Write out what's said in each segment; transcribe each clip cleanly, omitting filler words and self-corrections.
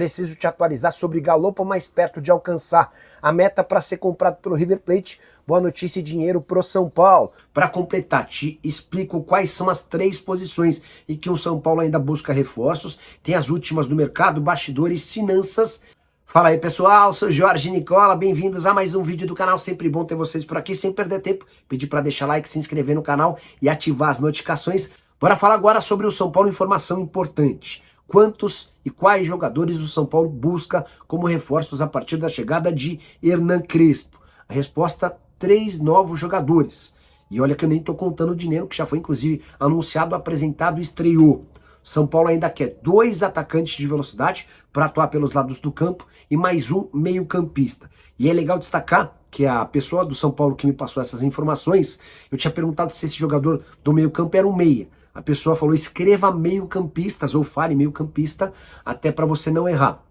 Preciso te atualizar sobre Galopo mais perto de alcançar a meta para ser comprado pelo River Plate. Boa notícia e dinheiro pro São Paulo. Para completar, te explico quais são as 3 posições em que o São Paulo ainda busca reforços. Tem as últimas do mercado, bastidores, finanças. Fala aí, pessoal, sou Jorge Nicola, bem-vindos a mais um vídeo do canal. Sempre bom ter vocês por aqui, sem perder tempo. Pedir para deixar like, se inscrever no canal e ativar as notificações. Bora falar agora sobre o São Paulo, informação importante. Quantos e quais jogadores o São Paulo busca como reforços a partir da chegada de Hernan Crespo? A resposta, 3 novos jogadores. E olha que eu nem estou contando o dinheiro, que já foi inclusive anunciado, apresentado e estreou. São Paulo ainda quer 2 atacantes de velocidade para atuar pelos lados do campo e mais um meio-campista. E é legal destacar que a pessoa do São Paulo que me passou essas informações, eu tinha perguntado se esse jogador do meio-campo era um meia. A pessoa falou, escreva meio-campistas ou fale meio-campista, até para você não errar.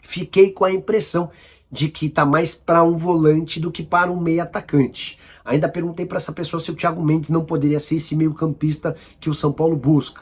Fiquei com a impressão de que tá mais para um volante do que para um meio-atacante. Ainda perguntei para essa pessoa se o Thiago Mendes não poderia ser esse meio-campista que o São Paulo busca.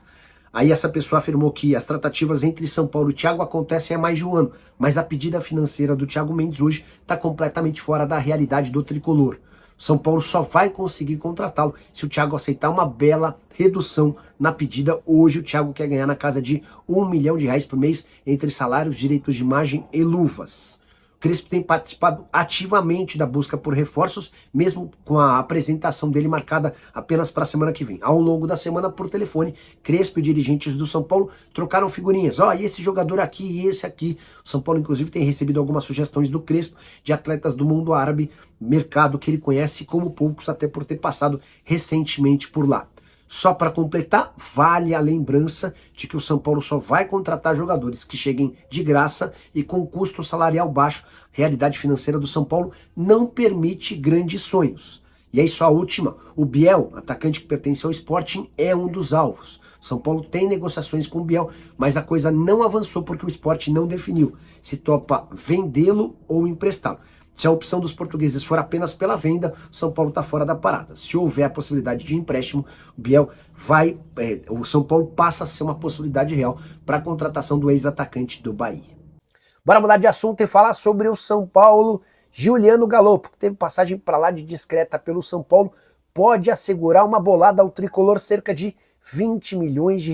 Aí essa pessoa afirmou que as tratativas entre São Paulo e Thiago acontecem há mais de um ano, mas a pedida financeira do Thiago Mendes hoje está completamente fora da realidade do tricolor. São Paulo só vai conseguir contratá-lo se o Thiago aceitar uma bela redução na pedida. Hoje o Thiago quer ganhar na casa de R$1 milhão por mês entre salários, direitos de imagem e luvas. Crespo tem participado ativamente da busca por reforços, mesmo com a apresentação dele marcada apenas para a semana que vem. Ao longo da semana, por telefone, Crespo e dirigentes do São Paulo trocaram figurinhas. E esse jogador aqui e esse aqui. O São Paulo, inclusive, tem recebido algumas sugestões do Crespo de atletas do mundo árabe, mercado que ele conhece como poucos, até por ter passado recentemente por lá. Só para completar, vale a lembrança de que o São Paulo só vai contratar jogadores que cheguem de graça e com custo salarial baixo. A realidade financeira do São Paulo não permite grandes sonhos. E aí só a última, o Biel, atacante que pertence ao Sporting, é um dos alvos. São Paulo tem negociações com o Biel, mas a coisa não avançou porque o Sporting não definiu se topa vendê-lo ou emprestá-lo. Se a opção dos portugueses for apenas pela venda, o São Paulo está fora da parada. Se houver a possibilidade de empréstimo, o São Paulo passa a ser uma possibilidade real para a contratação do ex-atacante do Bahia. Bora mudar de assunto e falar sobre o São Paulo. Juliano Galopo, que teve passagem para lá de discreta pelo São Paulo, pode assegurar uma bolada ao tricolor cerca de R$20 milhões.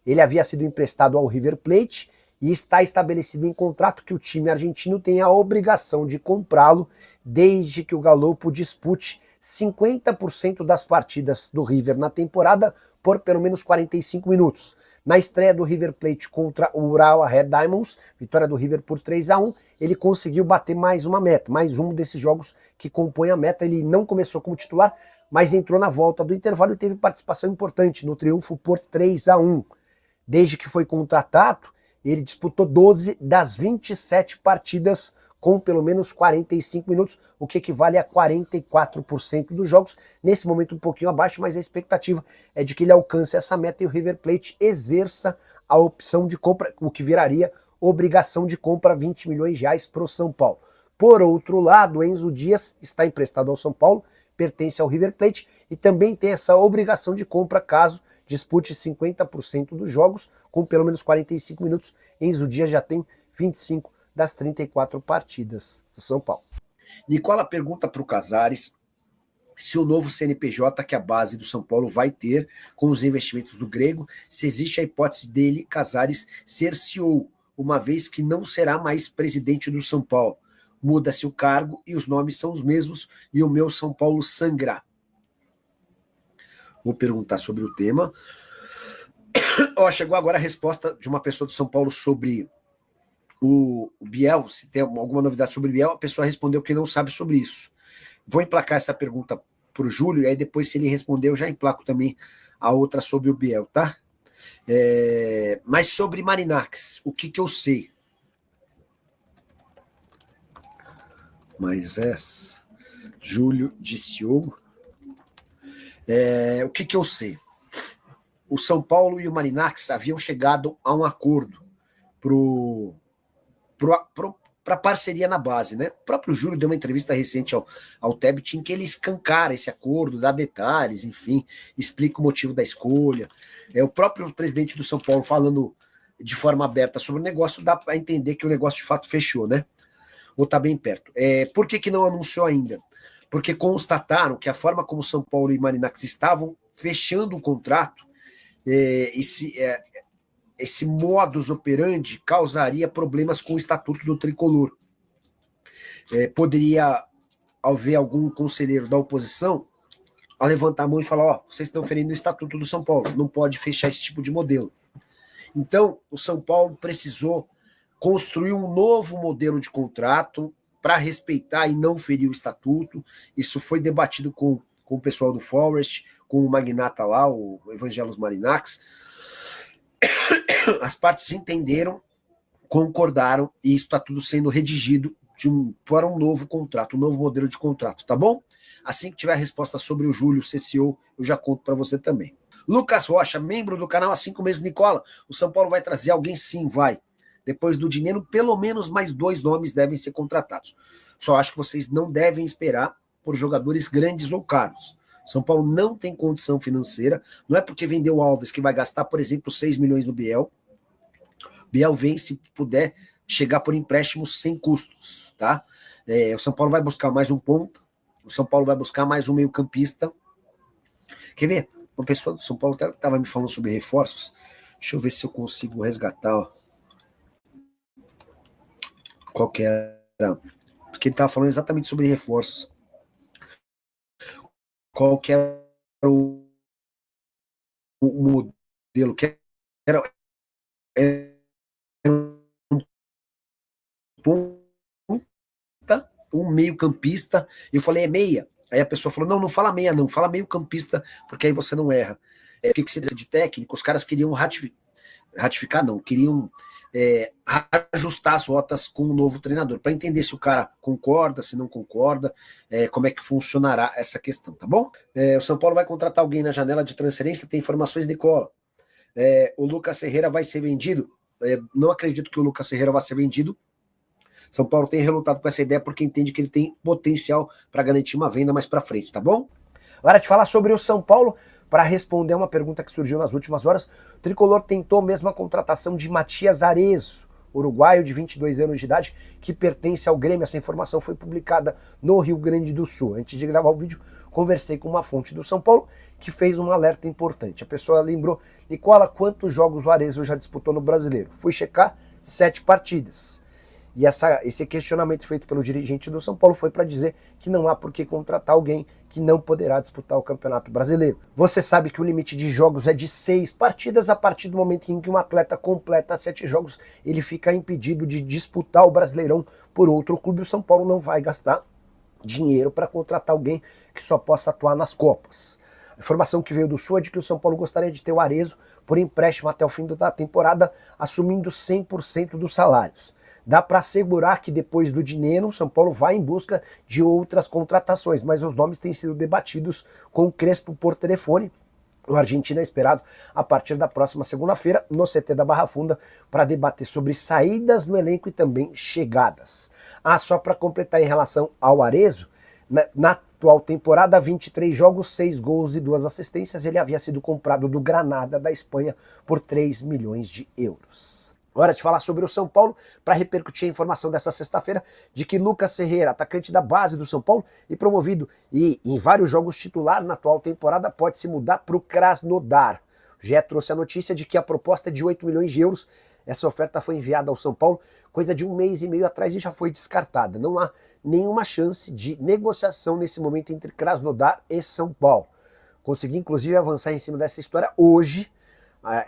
Ele havia sido emprestado ao River Plate e está estabelecido em contrato que o time argentino tem a obrigação de comprá-lo desde que o Galopo dispute 50% das partidas do River na temporada por pelo menos 45 minutos. Na estreia do River Plate contra o Urawa Red Diamonds, vitória do River por 3-1, ele conseguiu bater mais uma meta, mais um desses jogos que compõe a meta. Ele não começou como titular, mas entrou na volta do intervalo e teve participação importante no triunfo por 3-1. Desde que foi contratado, ele disputou 12 das 27 partidas com pelo menos 45 minutos, o que equivale a 44% dos jogos. Nesse momento um pouquinho abaixo, mas a expectativa é de que ele alcance essa meta e o River Plate exerça a opção de compra, o que viraria obrigação de compra, R$20 milhões para o São Paulo. Por outro lado, Enzo Dias está emprestado ao São Paulo, pertence ao River Plate e também tem essa obrigação de compra caso dispute 50% dos jogos com pelo menos 45 minutos. Enzo Dias já tem 25 das 34 partidas do São Paulo. Nicola pergunta para o Casares se o novo CNPJ que a base do São Paulo vai ter com os investimentos do Grego, se existe a hipótese dele, Casares, ser CEO, uma vez que não será mais presidente do São Paulo. Muda-se o cargo e os nomes são os mesmos e o meu São Paulo sangra. Vou perguntar sobre o tema. Chegou agora a resposta de uma pessoa do São Paulo sobre o Biel, se tem alguma novidade sobre o Biel. A pessoa respondeu que não sabe sobre isso. Vou emplacar essa pergunta para o Júlio, e aí depois, se ele responder, eu já emplaco também a outra sobre o Biel, tá? Mas sobre Marinakis, o que eu sei? Mas Júlio disse o que eu sei? O São Paulo e o Marinakis haviam chegado a um acordo para parceria na base, né? O próprio Júlio deu uma entrevista recente ao Tebet em que ele escancara esse acordo, dá detalhes, enfim, explica o motivo da escolha. O próprio presidente do São Paulo falando de forma aberta sobre o negócio, dá para entender que o negócio de fato fechou, né? Ou está bem perto. Por que não anunciou ainda? Porque constataram que a forma como São Paulo e Marinax estavam fechando o contrato, esse modus operandi causaria problemas com o estatuto do tricolor. Poderia haver algum conselheiro da oposição a levantar a mão e falar, ó, vocês estão ferindo o estatuto do São Paulo, não pode fechar esse tipo de modelo. Então, o São Paulo precisou construir um novo modelo de contrato para respeitar e não ferir o estatuto. Isso foi debatido com o pessoal do Forest, com o magnata lá, o Evangelos Marinax. As partes entenderam, concordaram, e isso está tudo sendo redigido para um novo contrato, um novo modelo de contrato, tá bom? Assim que tiver a resposta sobre o Júlio CCO, eu já conto para você também. Lucas Rocha, membro do canal há 5 meses. Nicola, o São Paulo vai trazer alguém? Sim, vai. Depois do dinheiro, pelo menos mais 2 nomes devem ser contratados. Só acho que vocês não devem esperar por jogadores grandes ou caros. São Paulo não tem condição financeira. Não é porque vendeu o Alves que vai gastar, por exemplo, 6 milhões no Biel. Biel vem, se puder, chegar por empréstimo sem custos, tá? O São Paulo vai buscar mais um ponta. O São Paulo vai buscar mais um meio-campista. Quer ver? Uma pessoa do São Paulo estava me falando sobre reforços. Deixa eu ver se eu consigo resgatar. Ó. Qual que era? Porque ele estava falando exatamente sobre reforços. Qual que era o modelo? Que era um ponta, um meio-campista. Eu falei, é meia. Aí a pessoa falou, não fala meia, não, fala meio-campista, porque aí você não erra. O que você diz de técnico? Os caras queriam ratificar, não, queriam ajustar as rotas com o novo treinador, para entender se o cara concorda, se não concorda, como é que funcionará essa questão, tá bom? O São Paulo vai contratar alguém na janela de transferência, tem informações, Nicola. O Lucas Ferreira vai ser vendido? Não acredito que o Lucas Ferreira vai ser vendido. São Paulo tem relutado com essa ideia porque entende que ele tem potencial para garantir uma venda mais para frente, tá bom? Agora de falar sobre o São Paulo, para responder uma pergunta que surgiu nas últimas horas, o Tricolor tentou mesmo a contratação de Matias Arezzo, uruguaio de 22 anos de idade, que pertence ao Grêmio. Essa informação foi publicada no Rio Grande do Sul. Antes de gravar o vídeo, conversei com uma fonte do São Paulo que fez um alerta importante. A pessoa lembrou, Nicola, quantos jogos o Arezzo já disputou no Brasileiro? Fui checar, 7 partidas. E esse questionamento feito pelo dirigente do São Paulo foi para dizer que não há por que contratar alguém que não poderá disputar o Campeonato Brasileiro. Você sabe que o limite de jogos é de 6 partidas. A partir do momento em que um atleta completa 7 jogos, ele fica impedido de disputar o Brasileirão por outro clube. O São Paulo não vai gastar dinheiro para contratar alguém que só possa atuar nas Copas. A informação que veio do Sul é de que o São Paulo gostaria de ter o Arezzo por empréstimo até o fim da temporada, assumindo 100% dos salários. Dá para assegurar que depois do dinheiro, o São Paulo vai em busca de outras contratações, mas os nomes têm sido debatidos com o Crespo por telefone. O argentino é esperado a partir da próxima segunda-feira no CT da Barra Funda para debater sobre saídas no elenco e também chegadas. Só para completar em relação ao Arezzo, na atual temporada, 23 jogos, 6 gols e 2 assistências, ele havia sido comprado do Granada da Espanha por 3 milhões de euros. Hora de falar sobre o São Paulo, para repercutir a informação dessa sexta-feira de que Lucas Ferreira, atacante da base do São Paulo e promovido e em vários jogos titular na atual temporada, pode se mudar para o Krasnodar. O GE trouxe a notícia de que a proposta é de 8 milhões de euros. Essa oferta foi enviada ao São Paulo coisa de 1 mês e meio atrás e já foi descartada. Não há nenhuma chance de negociação nesse momento entre Krasnodar e São Paulo. Consegui inclusive avançar em cima dessa história hoje,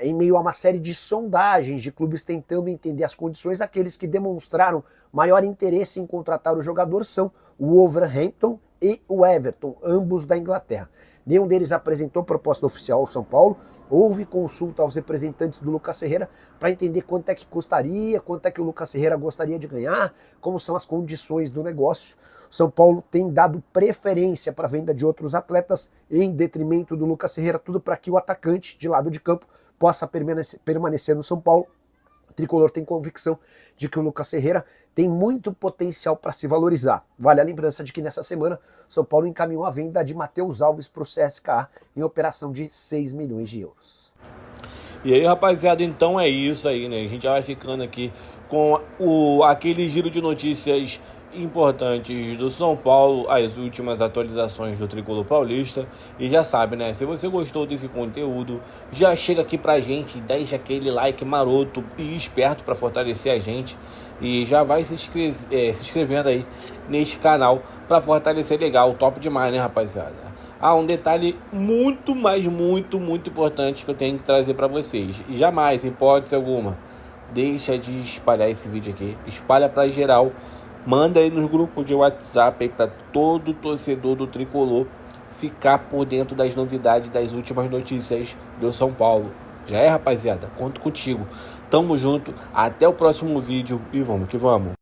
em meio a uma série de sondagens de clubes tentando entender as condições. Aqueles que demonstraram maior interesse em contratar o jogador são o Wolverhampton e o Everton, ambos da Inglaterra. Nenhum deles apresentou proposta oficial ao São Paulo. Houve consulta aos representantes do Lucas Ferreira para entender quanto é que custaria, quanto é que o Lucas Ferreira gostaria de ganhar, como são as condições do negócio. O São Paulo tem dado preferência para a venda de outros atletas em detrimento do Lucas Ferreira, tudo para que o atacante de lado de campo possa permanecer no São Paulo. O Tricolor tem convicção de que o Lucas Ferreira tem muito potencial para se valorizar. Vale a lembrança de que nessa semana o São Paulo encaminhou a venda de Matheus Alves para o CSKA em operação de 6 milhões de euros. E aí, rapaziada, então é isso aí, né? A gente já vai ficando aqui com aquele giro de notícias importantes do São Paulo, as últimas atualizações do Tricolor Paulista. E já sabe, né? Se você gostou desse conteúdo, já chega aqui pra gente, deixa aquele like maroto e esperto para fortalecer a gente. E já vai se inscrevendo aí neste canal para fortalecer legal. Top demais, né, rapaziada? Um detalhe muito importante que eu tenho que trazer para vocês. Jamais, em hipótese alguma, deixa de espalhar esse vídeo aqui. Espalha para geral. Manda aí nos grupos de WhatsApp aí para todo torcedor do Tricolor ficar por dentro das novidades, das últimas notícias do São Paulo. Já é, rapaziada? Conto contigo. Tamo junto. Até o próximo vídeo e vamos que vamos.